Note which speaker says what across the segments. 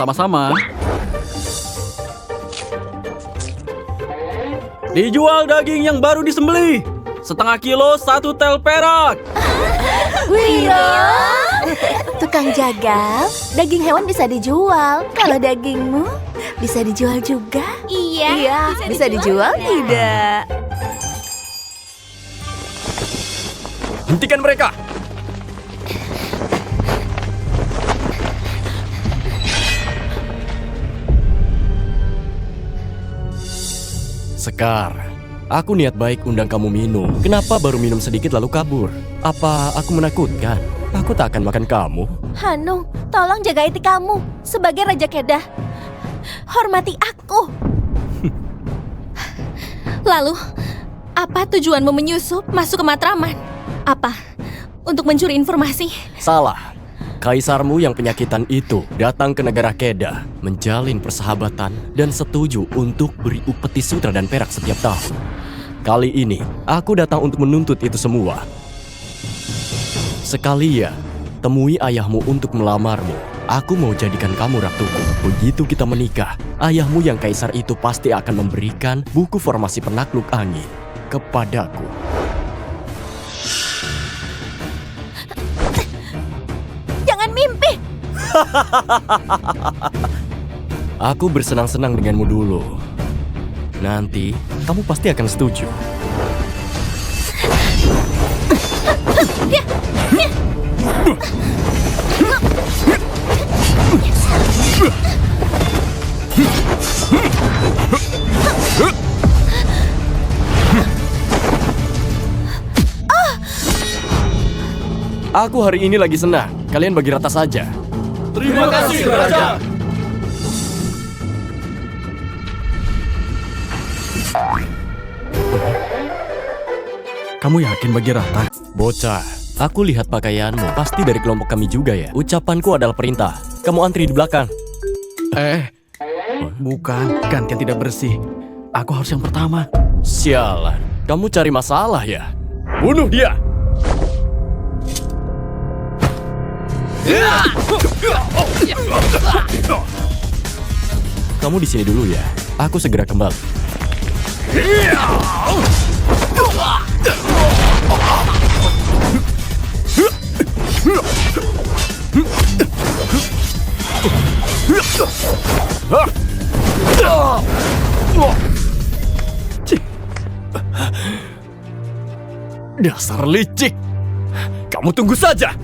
Speaker 1: Sama-sama. Dijual daging yang baru disembelih. Setengah kilo 1 tel perak.
Speaker 2: Wio, tukang jagal, daging hewan bisa dijual. Kalau dagingmu bisa dijual juga.
Speaker 3: Iya,
Speaker 2: Bisa dijual tidak?
Speaker 1: Hentikan mereka. Sekar, aku niat baik undang kamu minum. Kenapa baru minum sedikit lalu kabur? Apa aku menakutkan? Aku tak akan makan kamu.
Speaker 2: Hanung, tolong jaga etikamu sebagai Raja Kedah. Hormati aku.
Speaker 3: Lalu, apa tujuanmu menyusup masuk ke Matraman? Apa? Untuk mencuri informasi?
Speaker 1: Salah. Kaisarmu yang penyakitan itu datang ke negara Kedah, menjalin persahabatan dan setuju untuk beri upeti sutra dan perak setiap tahun. Kali ini, aku datang untuk menuntut itu semua. Sekalian, temui ayahmu untuk melamarmu. Aku mau jadikan kamu ratuku. Begitu kita menikah, ayahmu yang kaisar itu pasti akan memberikan buku formasi penakluk angin kepadaku.
Speaker 2: Jangan mimpi.
Speaker 1: Aku bersenang-senang denganmu dulu. Nanti, kamu pasti akan setuju. Aku hari ini lagi senang. Kalian bagi rata saja.
Speaker 4: Terima kasih, Raja.
Speaker 1: Kamu yakin bagi rata? Bocah, aku lihat pakaianmu. Pasti dari kelompok kami juga ya. Ucapanku adalah perintah. Kamu antri di belakang.
Speaker 4: Bukan, gantian tidak bersih. Aku harus yang pertama.
Speaker 1: Sialan, kamu cari masalah ya? Bunuh dia! Kamu di sini dulu ya. Aku segera kembali. Dasar licik. Kamu tunggu saja.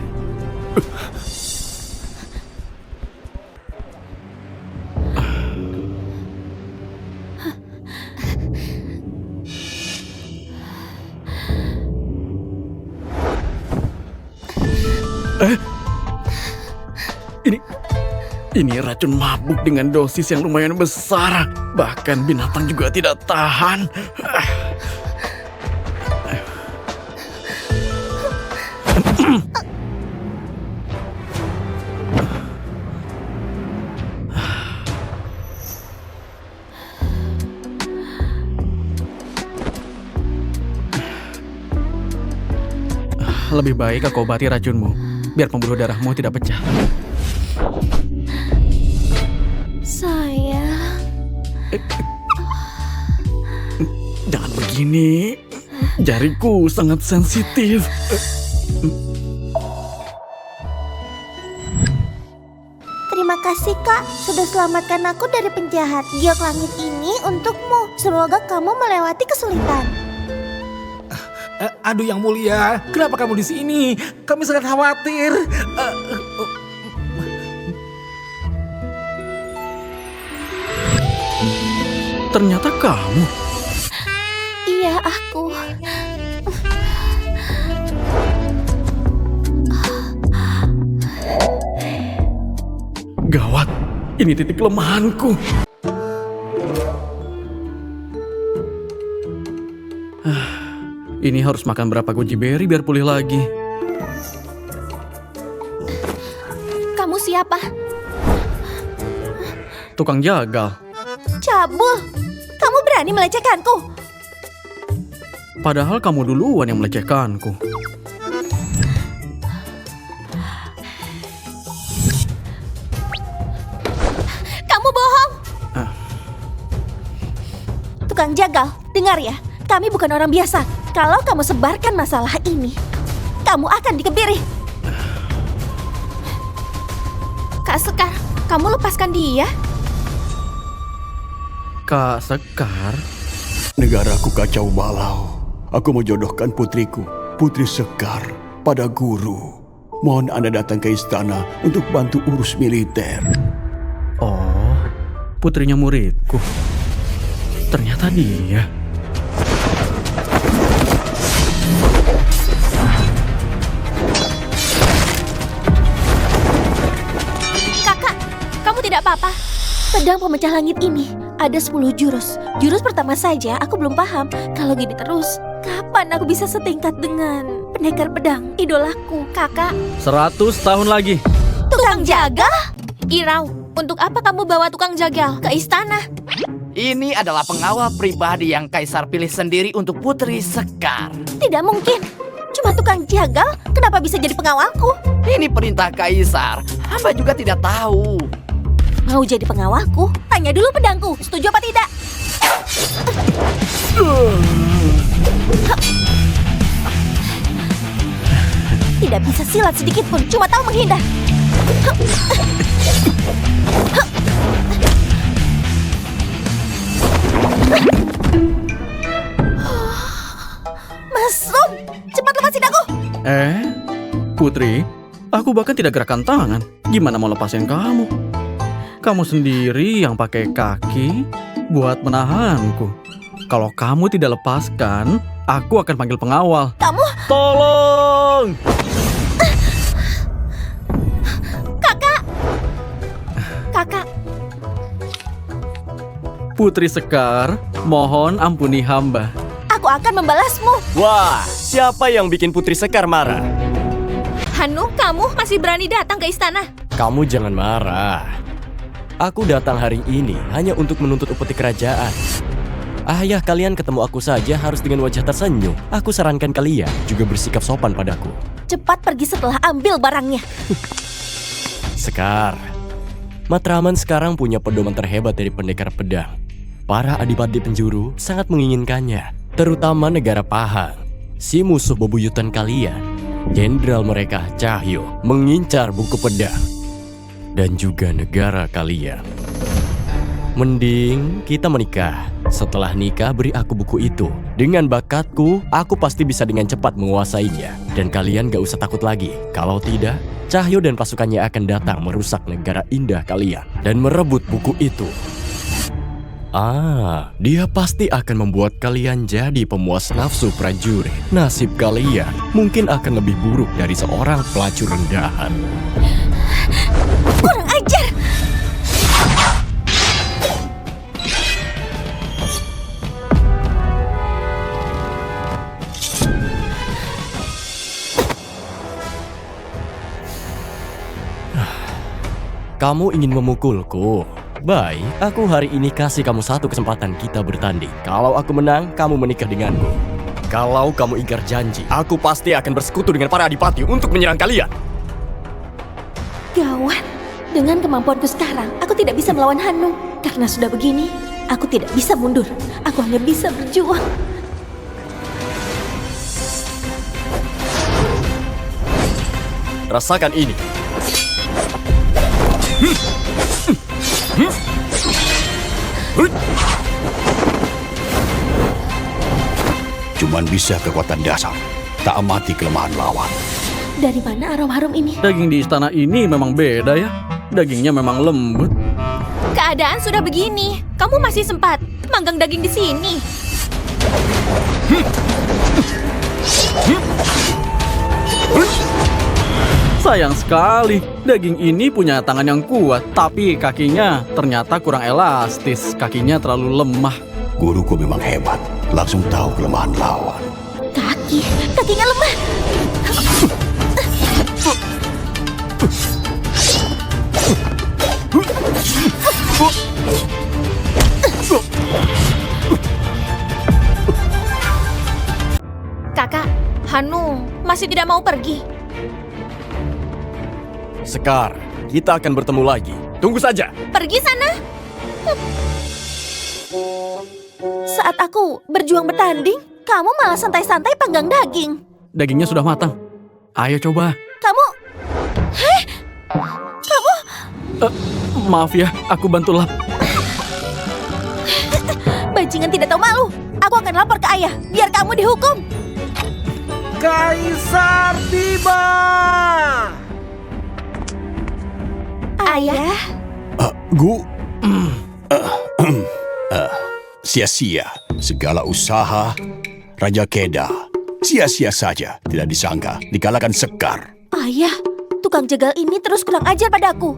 Speaker 4: Ini racun mabuk dengan dosis yang lumayan besar. Bahkan binatang juga tidak tahan. Lebih baik aku obati racunmu, biar pembuluh darahmu tidak pecah.
Speaker 2: Sayang.
Speaker 4: Jangan begini, jariku sangat sensitif.
Speaker 2: Terima kasih Kak, sudah selamatkan aku dari penjahat. Giok langit ini untukmu. Semoga kamu melewati kesulitan.
Speaker 5: Aduh yang mulia, kenapa kamu di sini? Kami sangat khawatir.
Speaker 4: Ternyata kamu.
Speaker 2: Iya, aku.
Speaker 4: Gawat, ini titik kelemahanku. Ini harus makan berapa goji berry biar pulih lagi.
Speaker 2: Kamu siapa?
Speaker 4: Tukang jagal.
Speaker 2: Cabul. Kamu berani melecehkanku.
Speaker 4: Padahal kamu duluan yang melecehkanku.
Speaker 2: Tukang jagal, dengar ya. Kami bukan orang biasa. Kalau kamu sebarkan masalah ini, kamu akan dikebiri.
Speaker 3: Kak Sekar, kamu lepaskan dia.
Speaker 4: Kak Sekar?
Speaker 6: Negaraku kacau balau. Aku menjodohkan putriku, Putri Sekar, pada guru. Mohon Anda datang ke istana untuk bantu urus militer.
Speaker 4: Oh, putrinya muridku. Ternyata dia.
Speaker 3: Kakak, kamu tidak apa-apa?
Speaker 2: Pedang pemecah langit ini ada 10 jurus. Jurus pertama saja aku belum paham. Kalau gini terus, kapan aku bisa setingkat dengan pendekar pedang idolaku?
Speaker 3: Kakak,
Speaker 4: 100 tahun lagi.
Speaker 3: tukang jagal? Irau, untuk apa kamu bawa tukang jagal ke istana?
Speaker 7: Ini adalah pengawal pribadi yang Kaisar pilih sendiri untuk Putri Sekar.
Speaker 2: Tidak mungkin. Cuma tukang jagal, kenapa bisa jadi pengawalku?
Speaker 7: Ini perintah Kaisar. Hamba juga tidak tahu.
Speaker 2: Mau jadi pengawalku? Tanya dulu pedangku, setuju apa tidak? Tidak bisa silat sedikit pun, cuma tahu menghindar. Masuk! Cepat lepasin aku!
Speaker 4: Putri, aku bahkan tidak gerakkan tangan. Gimana mau lepasin kamu? Kamu sendiri yang pakai kaki buat menahanku. Kalau kamu tidak lepaskan, aku akan panggil pengawal.
Speaker 2: Kamu,
Speaker 4: Tolong!
Speaker 3: Kakak,
Speaker 4: Putri Sekar, mohon ampuni hamba.
Speaker 2: aku akan membalasmu.
Speaker 1: Wah, siapa yang bikin Putri Sekar marah?
Speaker 3: Hanu, kamu masih berani datang ke istana?
Speaker 1: Kamu jangan marah. Aku datang hari ini hanya untuk menuntut upeti kerajaan. Ayah kalian ketemu aku saja harus dengan wajah tersenyum. Aku sarankan kalian juga bersikap sopan padaku.
Speaker 2: Cepat pergi setelah ambil barangnya.
Speaker 1: Sekar, Matraman sekarang punya pedoman terhebat dari pendekar pedang. Para adipati penjuru sangat menginginkannya, terutama negara Pahang. Si musuh bebuyutan kalian, jenderal mereka Cahyo, mengincar buku pedang. Dan juga negara kalian. Mending kita menikah. Setelah nikah beri aku buku itu. Dengan bakatku, aku pasti bisa dengan cepat menguasainya. Dan kalian gak usah takut lagi. Kalau tidak, Cahyo dan pasukannya akan datang merusak negara indah kalian. Dan merebut buku itu. Dia pasti akan membuat kalian jadi pemuas nafsu prajurit. Nasib kalian mungkin akan lebih buruk dari seorang pelacur rendahan.
Speaker 2: Kurang ajar!
Speaker 1: Kamu ingin memukulku? Baik, aku hari ini kasih kamu satu kesempatan kita bertanding. Kalau aku menang, kamu menikah denganku. Kalau kamu ingkar janji, aku pasti akan bersekutu dengan para adipati untuk menyerang kalian.
Speaker 2: Gawat. Dengan kemampuanku sekarang, aku tidak bisa melawan Hanu. Karena sudah begini, aku tidak bisa mundur. Aku hanya bisa berjuang.
Speaker 1: Rasakan ini.
Speaker 6: Cuman bisa kekuatan dasar, tak amati kelemahan lawan.
Speaker 2: Dari mana aroma harum ini?
Speaker 4: Daging di istana ini memang beda ya. Dagingnya memang lembut.
Speaker 3: Keadaan sudah begini. Kamu masih sempat manggang daging di sini.
Speaker 4: Sayang sekali, daging ini punya tangan yang kuat, tapi kakinya ternyata kurang elastis. Kakinya terlalu lemah.
Speaker 6: Guruku memang hebat, langsung tahu kelemahan lawan.
Speaker 2: Kakinya lemah.
Speaker 3: Kakak, Hanu masih tidak mau pergi.
Speaker 1: Sekar, kita akan bertemu lagi. Tunggu saja.
Speaker 3: Pergi sana.
Speaker 2: Saat aku berjuang bertanding, kamu malah santai-santai panggang daging.
Speaker 4: Dagingnya sudah matang. Ayo coba.
Speaker 2: Kamu...
Speaker 4: Maaf ya, aku bantu lap.
Speaker 2: Bajingan tidak tahu malu. Aku akan lapor ke ayah, biar kamu dihukum.
Speaker 5: Kaisar tiba.
Speaker 2: Ayah,
Speaker 6: Sia-sia segala usaha Raja Keda. Sia-sia saja, tidak disangka dikalahkan Sekar.
Speaker 2: ayah, tukang jagal ini terus kurang ajar padaku.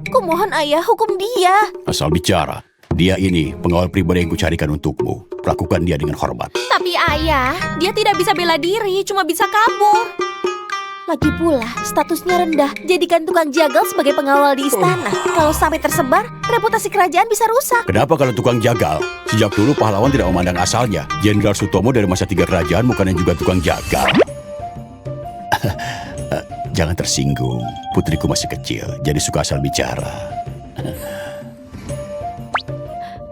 Speaker 2: Kumohon ayah, hukum dia.
Speaker 6: Asal bicara, dia ini pengawal pribadi yang kucarikan untukmu. Lakukan dia dengan hormat.
Speaker 3: Tapi ayah, dia tidak bisa bela diri, cuma bisa kabur.
Speaker 2: Lagi pula, statusnya rendah. Jadikan tukang jagal sebagai pengawal di istana. Kalau sampai tersebar, reputasi kerajaan bisa rusak.
Speaker 6: Kenapa kalau tukang jagal? Sejak dulu pahlawan tidak memandang asalnya. Jenderal Sutomo dari masa 3 kerajaan bukannya juga tukang jagal. Jangan tersinggung, putriku masih kecil, jadi suka asal bicara.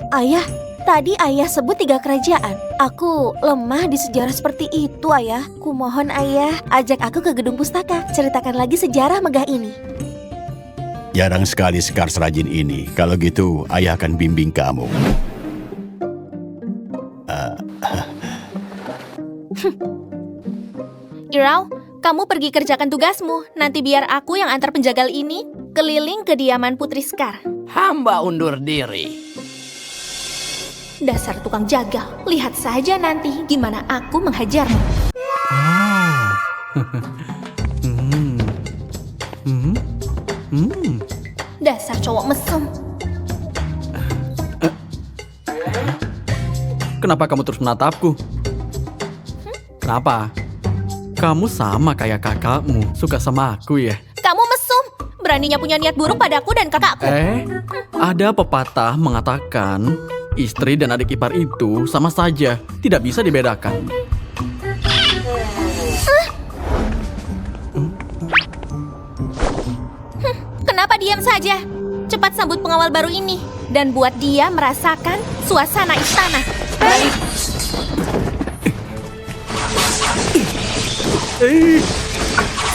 Speaker 2: Ayah, tadi ayah sebut 3 kerajaan. Aku lemah di sejarah seperti itu, ayah. Kumohon ayah, ajak aku ke gedung pustaka. Ceritakan lagi sejarah megah ini.
Speaker 6: Jarang sekali Sekar serajin ini. Kalau gitu, ayah akan bimbing kamu.
Speaker 3: Irau, kamu pergi kerjakan tugasmu. Nanti biar aku yang antar penjagal ini keliling kediaman Putri Sekar.
Speaker 7: Hamba undur diri.
Speaker 3: Dasar tukang jagal, lihat saja nanti gimana aku menghajarmu. Dasar cowok mesum.
Speaker 4: Kenapa kamu terus menatapku? Kenapa? Kamu sama kayak kakakmu, suka sama aku ya?
Speaker 3: Kamu mesum, beraninya punya niat buruk padaku dan kakakku.
Speaker 4: Ada pepatah mengatakan istri dan adik ipar itu sama saja, tidak bisa dibedakan.
Speaker 3: Kenapa diam saja? Cepat sambut pengawal baru ini dan buat dia merasakan suasana istana.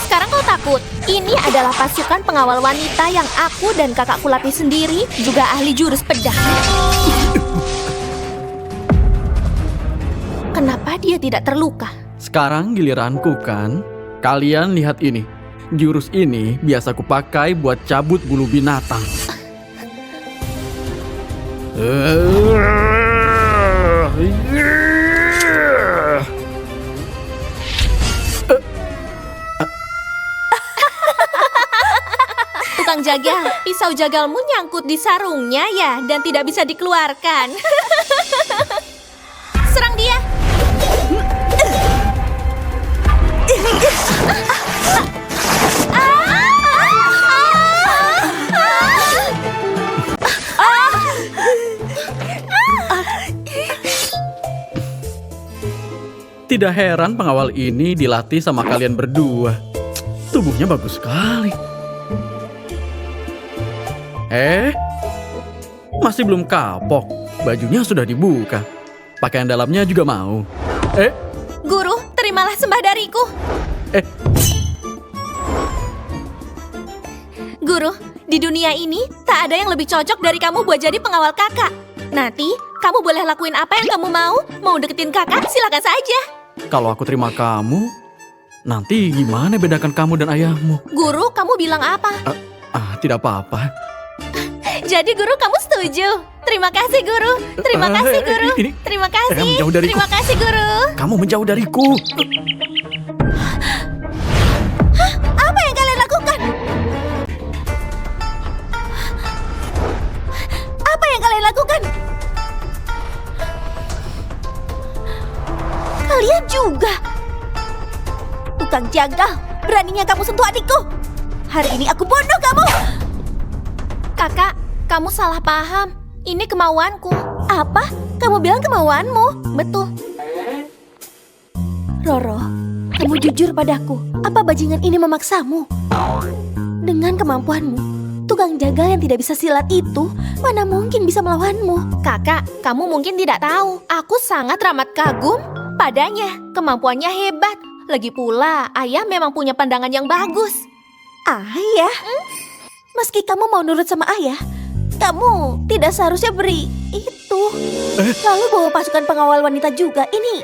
Speaker 3: Sekarang kau takut? Ini adalah pasukan pengawal wanita yang aku dan kakakku latih sendiri, juga ahli jurus pedang. Kenapa dia tidak terluka?
Speaker 4: Sekarang giliranku kan? Kalian lihat ini. Jurus ini biasa kupakai buat cabut bulu binatang.
Speaker 3: Tukang jagal, pisau jagalmu nyangkut di sarungnya ya dan tidak bisa dikeluarkan. Serang dia.
Speaker 4: Tidak heran pengawal ini dilatih sama kalian berdua. Tubuhnya bagus sekali. Masih belum kapok. Bajunya sudah dibuka. Pakaian dalamnya juga mau.
Speaker 3: Guru, terimalah sembah dariku. Guru, di dunia ini tak ada yang lebih cocok dari kamu buat jadi pengawal kakak. Nanti, kamu boleh lakuin apa yang kamu mau. Mau deketin kakak, silakan saja.
Speaker 4: Kalau aku terima kamu, nanti gimana bedakan kamu dan ayahmu?
Speaker 3: Guru, kamu bilang apa?
Speaker 4: Tidak apa-apa.
Speaker 3: Jadi guru, kamu setuju? Terima kasih, guru. Terima kasih, guru. Terima kasih.
Speaker 4: Menjauh dariku.
Speaker 3: Terima kasih, guru.
Speaker 4: Kamu menjauh dariku.
Speaker 2: Apa yang kalian lakukan? Apa yang kalian lakukan? Kalian juga. Tukang jagal, beraninya kamu sentuh adikku. Hari ini aku bunuh kamu.
Speaker 3: Kakak, kamu salah paham. Ini kemauanku.
Speaker 2: Apa? Kamu bilang kemauanmu?
Speaker 3: Betul.
Speaker 2: Roro, kamu jujur padaku. Apa bajingan ini memaksamu? Dengan kemampuanmu, tukang jagal yang tidak bisa silat itu Mana mungkin bisa melawanmu?
Speaker 3: Kakak, kamu mungkin tidak tahu. Aku sangat teramat kagum padanya. Kemampuannya hebat. Lagi pula, ayah memang punya pandangan yang bagus.
Speaker 2: Ayah? Meski kamu mau nurut sama ayah, kamu tidak seharusnya beri itu. Lalu bawa pasukan pengawal wanita juga. Ini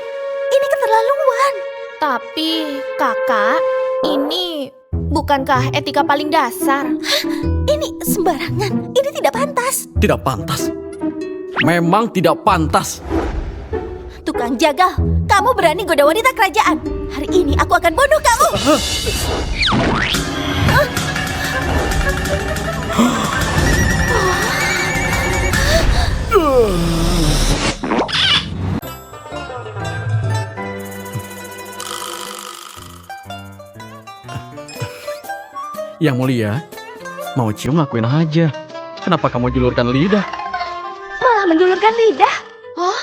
Speaker 2: keterlaluan.
Speaker 3: Tapi, kakak, ini bukankah etika paling dasar?
Speaker 2: Ini sembarangan. Ini tidak pantas.
Speaker 4: Tidak pantas. Memang tidak pantas.
Speaker 2: Tukang jagal, kamu berani goda wanita kerajaan. Hari ini aku akan bunuh kamu.
Speaker 4: Yang mulia, mau cium lakuin aja. Kenapa kamu julurkan lidah?
Speaker 2: Malah menjulurkan lidah. Oh,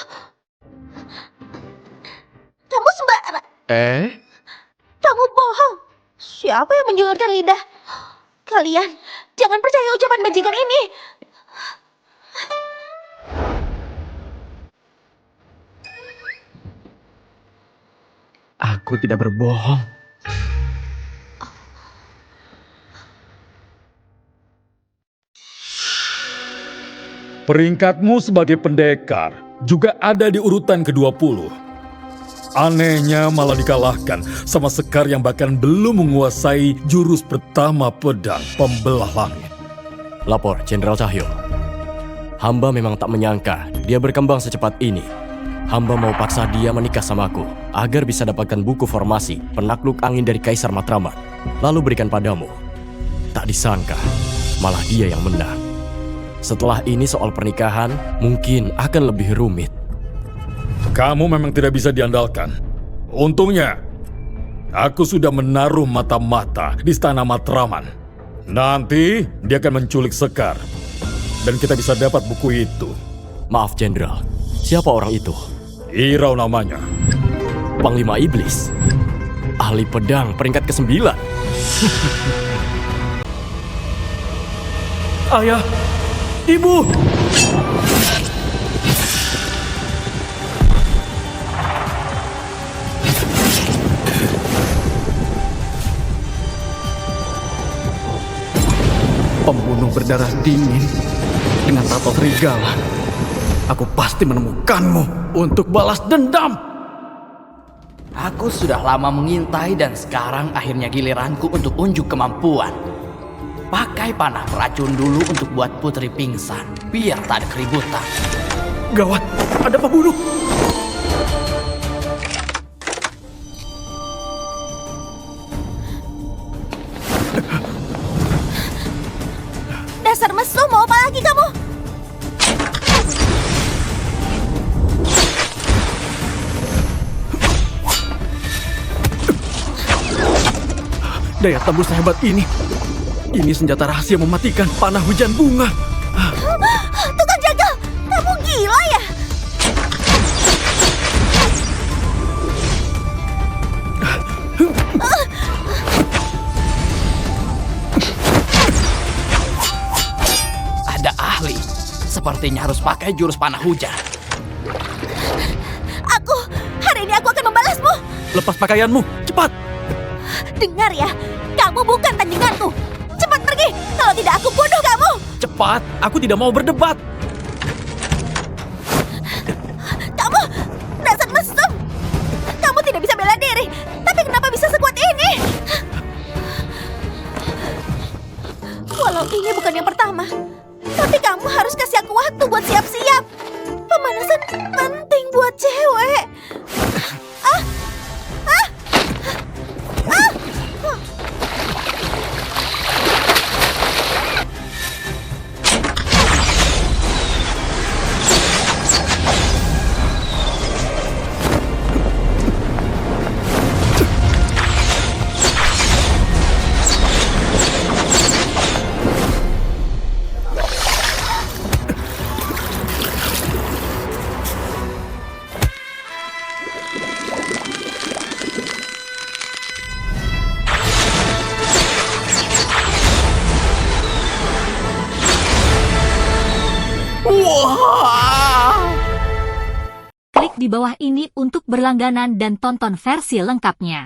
Speaker 2: kamu sembarang. Kamu bohong. Siapa yang menjulurkan lidah? Kalian jangan percaya ucapan bajingan ini.
Speaker 4: Aku tidak berbohong.
Speaker 8: Peringkatmu sebagai pendekar juga ada di urutan ke-20. Anehnya malah dikalahkan sama Sekar yang bahkan belum menguasai jurus pertama pedang pembelah langit.
Speaker 1: Lapor, Jenderal Cahyo. Hamba memang tak menyangka dia berkembang secepat ini. Hamba mau paksa dia menikah sama aku agar bisa dapatkan buku formasi penakluk angin dari Kaisar Matraman, lalu berikan padamu. Tak disangka, malah dia yang menang. Setelah ini soal pernikahan mungkin akan lebih rumit.
Speaker 8: Kamu memang tidak bisa diandalkan. Untungnya, aku sudah menaruh mata-mata di Istana Matraman. Nanti dia akan menculik Sekar. Dan kita bisa dapat buku itu.
Speaker 1: Maaf, Jenderal. Siapa orang itu?
Speaker 8: Irau namanya.
Speaker 1: Panglima Iblis. Ahli pedang peringkat ke-9.
Speaker 4: Ayah, Ibu. Pembunuh berdarah dingin dengan tato serigala. Aku pasti menemukanmu untuk balas dendam.
Speaker 7: Aku sudah lama mengintai dan sekarang akhirnya giliranku untuk unjuk kemampuan. Pakai panah beracun dulu untuk buat Putri pingsan, biar tak ada keributan.
Speaker 4: Gawat, ada pembunuh.
Speaker 2: Dasar mesum, mau apa lagi kamu?
Speaker 4: Daya tembus sehebat ini. Ini senjata rahasia mematikan panah hujan bunga.
Speaker 2: Tukang jagal, kamu gila ya?
Speaker 7: Ada ahli, sepertinya harus pakai jurus panah hujan.
Speaker 2: Hari ini aku akan membalasmu.
Speaker 4: Lepas pakaianmu, cepat.
Speaker 2: Dengar ya, kamu bukan tandinganku. Cepat pergi, kalau tidak aku bunuh kamu.
Speaker 4: Cepat, aku tidak mau berdebat.
Speaker 2: Kamu, dasar mesum. Kamu tidak bisa bela diri, tapi kenapa bisa sekuat ini? Walau ini bukan yang pertama, tapi kamu harus kasih aku waktu buat siap-siap. Pemanasan penting buat cewek.
Speaker 9: Klik di bawah ini untuk berlangganan dan tonton versi lengkapnya.